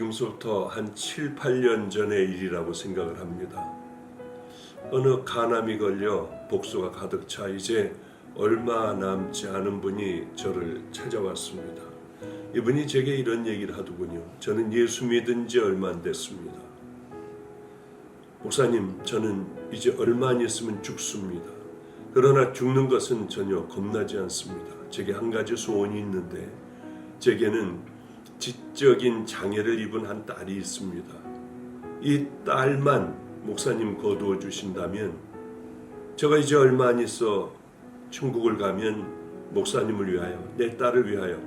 지금부터 한 7, 8년 전의 일이라고 생각을 합니다. 어느 간암이 걸려 복수가 가득 차 이제 얼마 남지 않은 분이 저를 찾아왔습니다. 이분이 제게 이런 얘기를 하더군요. 저는 예수 믿은 지 얼마 안 됐습니다. 목사님, 저는 이제 얼마 안 있으면 죽습니다. 그러나 죽는 것은 전혀 겁나지 않습니다. 제게 한 가지 소원이 있는데 제게는 지적인 장애를 입은 한 딸이 있습니다. 이 딸만 목사님 거두어 주신다면 제가 이제 얼마 안 있어 천국을 가면 목사님을 위하여, 내 딸을 위하여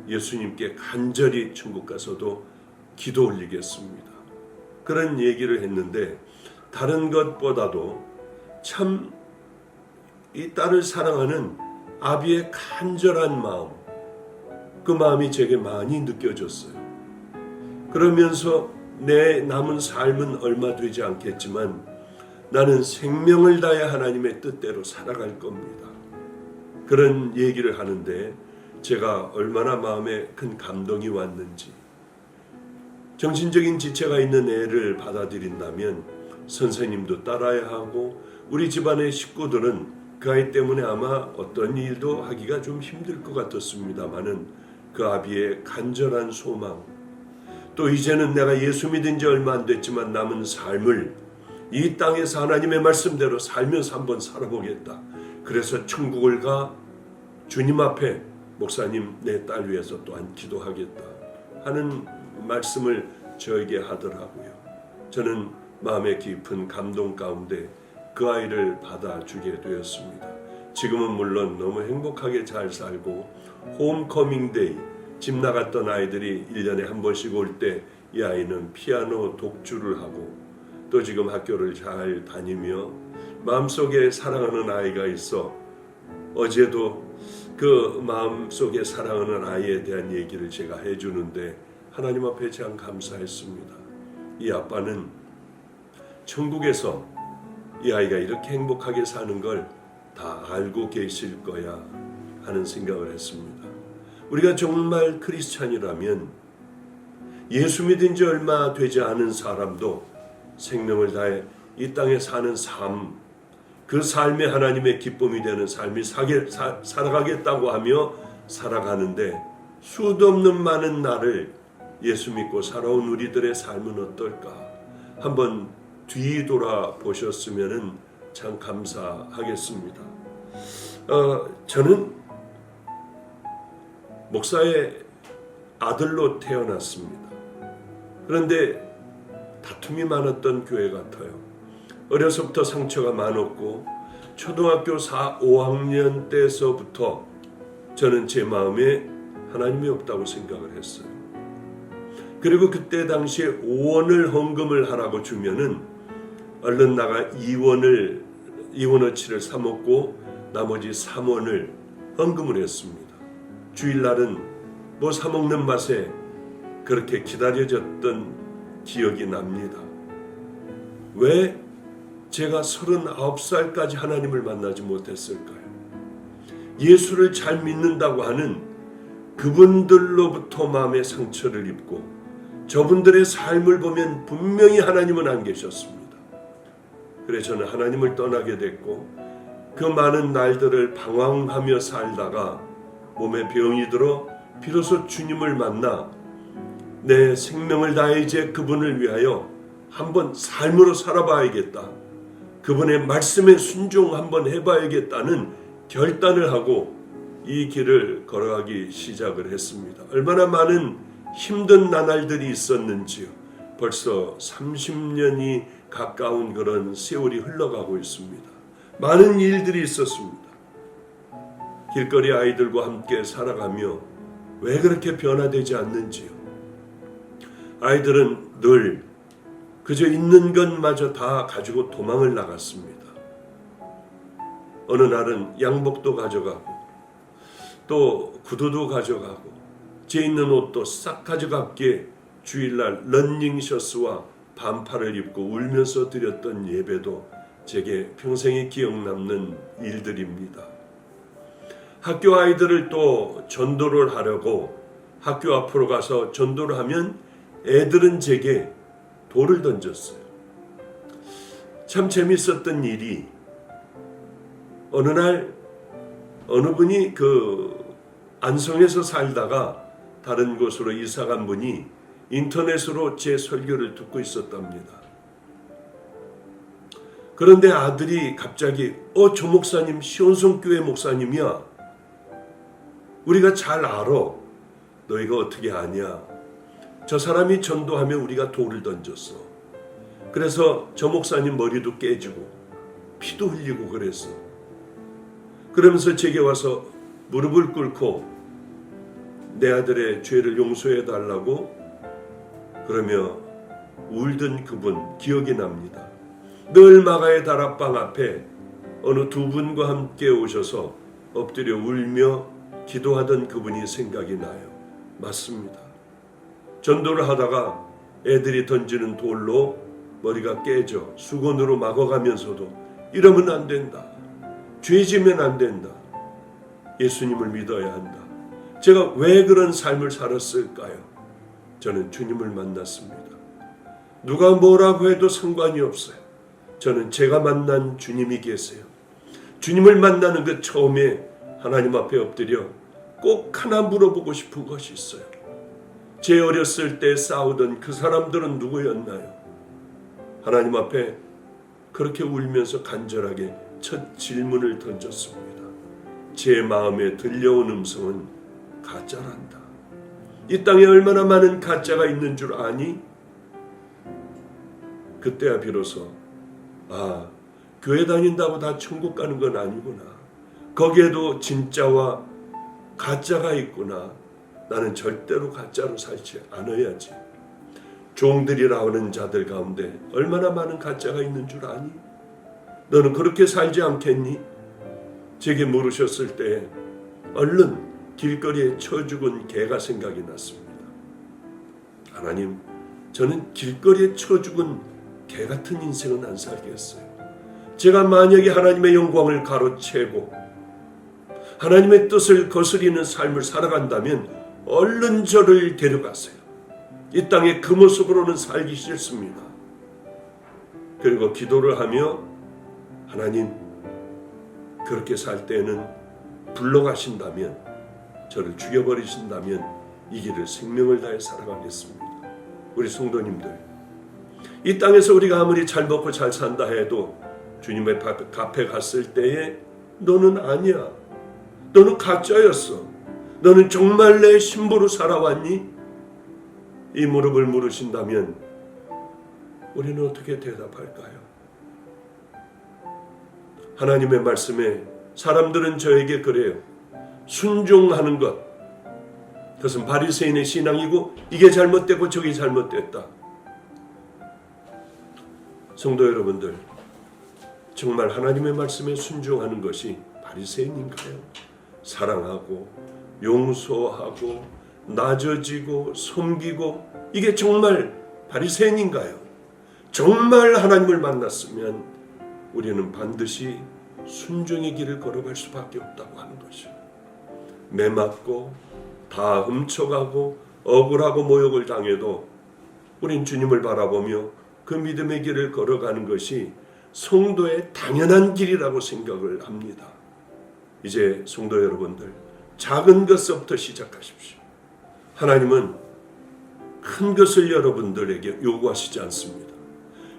예수님께 간절히 천국 가서도 기도 올리겠습니다. 그런 얘기를 했는데 다른 것보다도 참 이 딸을 사랑하는 아비의 간절한 마음, 그 마음이 제게 많이 느껴졌어요. 그러면서 내 남은 삶은 얼마 되지 않겠지만 나는 생명을 다해 하나님의 뜻대로 살아갈 겁니다. 그런 얘기를 하는데 제가 얼마나 마음에 큰 감동이 왔는지, 정신적인 지체가 있는 애를 받아들인다면 선생님도 따라야 하고 우리 집안의 식구들은 그 아이 때문에 아마 어떤 일도 하기가 좀 힘들 것 같았습니다마는 그 아비의 간절한 소망, 또 이제는 내가 예수 믿은 지 얼마 안 됐지만 남은 삶을 이 땅에서 하나님의 말씀대로 살면서 한번 살아보겠다. 그래서 천국을 가 주님 앞에 목사님 내 딸 위해서 또한 기도하겠다 하는 말씀을 저에게 하더라고요. 저는 마음의 깊은 감동 가운데 그 아이를 받아주게 되었습니다. 지금은 물론 너무 행복하게 잘 살고 홈커밍 데이, 집 나갔던 아이들이 1년에 한 번씩 올 때 이 아이는 피아노 독주를 하고 또 지금 학교를 잘 다니며 마음속에 사랑하는 아이가 있어 어제도 그 마음속에 사랑하는 아이에 대한 얘기를 제가 해주는데 하나님 앞에 참 감사했습니다. 이 아빠는 천국에서 이 아이가 이렇게 행복하게 사는 걸 다 알고 계실 거야 하는 생각을 했습니다. 우리가 정말 크리스찬이라면 예수 믿은 지 얼마 되지 않은 사람도 생명을 다해 이 땅에 사는 삶, 그 삶에 하나님의 기쁨이 되는 삶이 살아가겠다고 하며 살아가는데 수도 없는 많은 날을 예수 믿고 살아온 우리들의 삶은 어떨까? 한번 뒤돌아보셨으면 참 감사하겠습니다. 저는 목사의 아들로 태어났습니다. 그런데 다툼이 많았던 교회 같아요. 어려서부터 상처가 많았고 초등학교 4, 5학년 때서부터 저는 제 마음에 하나님이 없다고 생각을 했어요. 그리고 그때 당시에 5원을 헌금을 하라고 주면은 얼른 나가 2원어치를 사 먹고 나머지 3원을 헌금을 했습니다. 주일날은 뭐 사 먹는 맛에 그렇게 기다려졌던 기억이 납니다. 왜 제가 39살까지 하나님을 만나지 못했을까요? 예수를 잘 믿는다고 하는 그분들로부터 마음의 상처를 입고 저분들의 삶을 보면 분명히 하나님은 안 계셨습니다. 그래서 저는 하나님을 떠나게 됐고 그 많은 날들을 방황하며 살다가 몸에 병이 들어 비로소 주님을 만나 내 생명을 다해 이제 그분을 위하여 한번 삶으로 살아봐야겠다. 그분의 말씀에 순종 한번 해봐야겠다는 결단을 하고 이 길을 걸어가기 시작을 했습니다. 얼마나 많은 힘든 나날들이 있었는지요. 벌써 30년이 가까운 그런 세월이 흘러가고 있습니다. 많은 일들이 있었습니다. 길거리 아이들과 함께 살아가며 왜 그렇게 변화되지 않는지요. 아이들은 늘 그저 있는 것마저 다 가지고 도망을 나갔습니다. 어느 날은 양복도 가져가고 또 구두도 가져가고 제 있는 옷도 싹 가져갔기에 주일날 러닝셔츠와 반팔을 입고 울면서 드렸던 예배도 제게 평생에 기억 남는 일들입니다. 학교 아이들을 또 전도를 하려고 학교 앞으로 가서 전도를 하면 애들은 제게 돌을 던졌어요. 참 재밌었던 일이 어느 날 어느 분이 안성에서 살다가 다른 곳으로 이사간 분이 인터넷으로 제 설교를 듣고 있었답니다. 그런데 아들이 갑자기 조 목사님 시온성교회 목사님이야. 우리가 잘 알아. 너희가 어떻게 아냐. 저 사람이 전도하며 우리가 돌을 던졌어. 그래서 저 목사님 머리도 깨지고 피도 흘리고 그랬어. 그러면서 제게 와서 무릎을 꿇고 내 아들의 죄를 용서해 달라고 그러며 울던 그분 기억이 납니다. 늘 마가의 다락방 앞에 어느 두 분과 함께 오셔서 엎드려 울며 기도하던 그분이 생각이 나요. 맞습니다. 전도를 하다가 애들이 던지는 돌로 머리가 깨져 수건으로 막아가면서도 이러면 안 된다. 죄지면 안 된다. 예수님을 믿어야 한다. 제가 왜 그런 삶을 살았을까요? 저는 주님을 만났습니다. 누가 뭐라고 해도 상관이 없어요. 저는 제가 만난 주님이 계세요. 주님을 만나는 그 처음에 하나님 앞에 엎드려 꼭 하나 물어보고 싶은 것이 있어요. 제 어렸을 때 싸우던 그 사람들은 누구였나요? 하나님 앞에 그렇게 울면서 간절하게 첫 질문을 던졌습니다. 제 마음에 들려온 음성은 가짜란다. 이 땅에 얼마나 많은 가짜가 있는 줄 아니? 그때야 비로소 교회 다닌다고 다 천국 가는 건 아니구나. 거기에도 진짜와 가짜가 있구나. 나는 절대로 가짜로 살지 않아야지. 종들이라 하는 자들 가운데 얼마나 많은 가짜가 있는 줄 아니? 너는 그렇게 살지 않겠니? 제게 물으셨을 때 얼른 길거리에 쳐 죽은 개가 생각이 났습니다. 하나님, 저는 길거리에 쳐 죽은 개 같은 인생은 안 살겠어요. 제가 만약에 하나님의 영광을 가로채고 하나님의 뜻을 거스리는 삶을 살아간다면 얼른 저를 데려가세요. 이 땅에 그 모습으로는 살기 싫습니다. 그리고 기도를 하며 하나님, 그렇게 살 때는 불러가신다면, 저를 죽여버리신다면 이 길을 생명을 다해 살아가겠습니다. 우리 성도님들, 이 땅에서 우리가 아무리 잘 먹고 잘 산다 해도 주님의 앞에 갔을 때에 너는 아니야. 너는 가짜였어. 너는 정말 내 신부로 살아왔니? 이 무릎을 물으신다면 우리는 어떻게 대답할까요? 하나님의 말씀에 사람들은 저에게 그래요. 순종하는 것, 그것은 바리새인의 신앙이고 이게 잘못됐고 저게 잘못됐다. 성도 여러분들, 정말 하나님의 말씀에 순종하는 것이 바리새인인가요? 사랑하고 용서하고 낮아지고 섬기고 이게 정말 바리새인인가요? 정말 하나님을 만났으면 우리는 반드시 순종의 길을 걸어갈 수밖에 없다고 하는 것이죠. 매맞고 다 훔쳐가고 억울하고 모욕을 당해도 우린 주님을 바라보며 그 믿음의 길을 걸어가는 것이 성도의 당연한 길이라고 생각을 합니다. 이제 성도 여러분들, 작은 것부터 시작하십시오. 하나님은 큰 것을 여러분들에게 요구하시지 않습니다.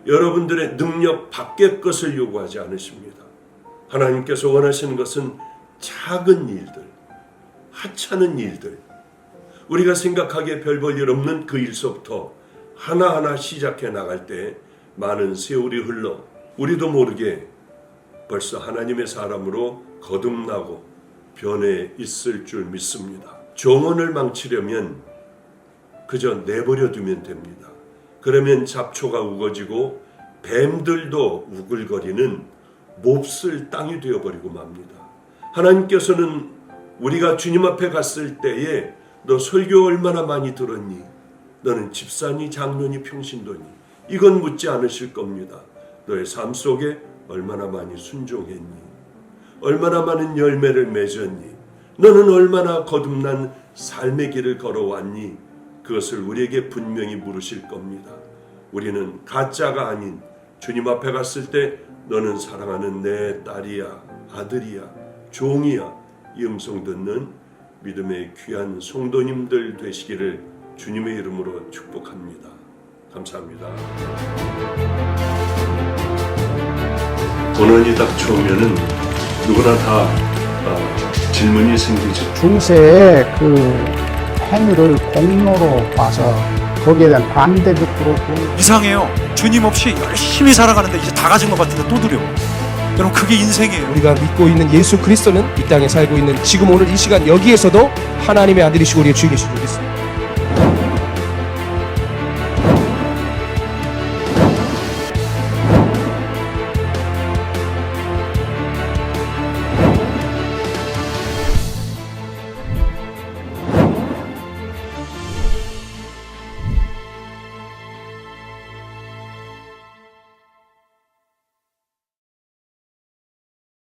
여러분들의 능력 밖의 것을 요구하지 않으십니다. 하나님께서 원하시는 것은 작은 일들, 하찮은 일들, 우리가 생각하기에 별 볼 일 없는 그 일서부터 하나하나 시작해 나갈 때 많은 세월이 흘러 우리도 모르게 벌써 하나님의 사람으로 거듭나고 변해 있을 줄 믿습니다. 정원을 망치려면 그저 내버려 두면 됩니다. 그러면 잡초가 우거지고 뱀들도 우글거리는 몹쓸 땅이 되어버리고 맙니다. 하나님께서는 우리가 주님 앞에 갔을 때에 너 설교 얼마나 많이 들었니? 너는 집사니 장로니 평신도니? 이건 묻지 않으실 겁니다. 너의 삶 속에 얼마나 많이 순종했니? 얼마나 많은 열매를 맺었니? 너는 얼마나 거듭난 삶의 길을 걸어왔니? 그것을 우리에게 분명히 물으실 겁니다. 우리는 가짜가 아닌 주님 앞에 갔을 때 너는 사랑하는 내 딸이야, 아들이야, 종이야, 이 음성 듣는 믿음의 귀한 성도님들 되시기를 주님의 이름으로 축복합니다. 감사합니다. 고난이 닥쳐오면은 누구나 다 질문이 생기죠. 중세의 그 행위를 공로로 봐서 거기에 대한 반대도 그렇고. 이상해요. 주님 없이 열심히 살아가는데 이제 다 가진 것 같은데 또 두려워. 여러분 그게 인생이에요. 우리가 믿고 있는 예수 그리스도는 이 땅에 살고 있는 지금 오늘 이 시간 여기에서도 하나님의 아들이시고 우리의 주인이시고 믿습니다.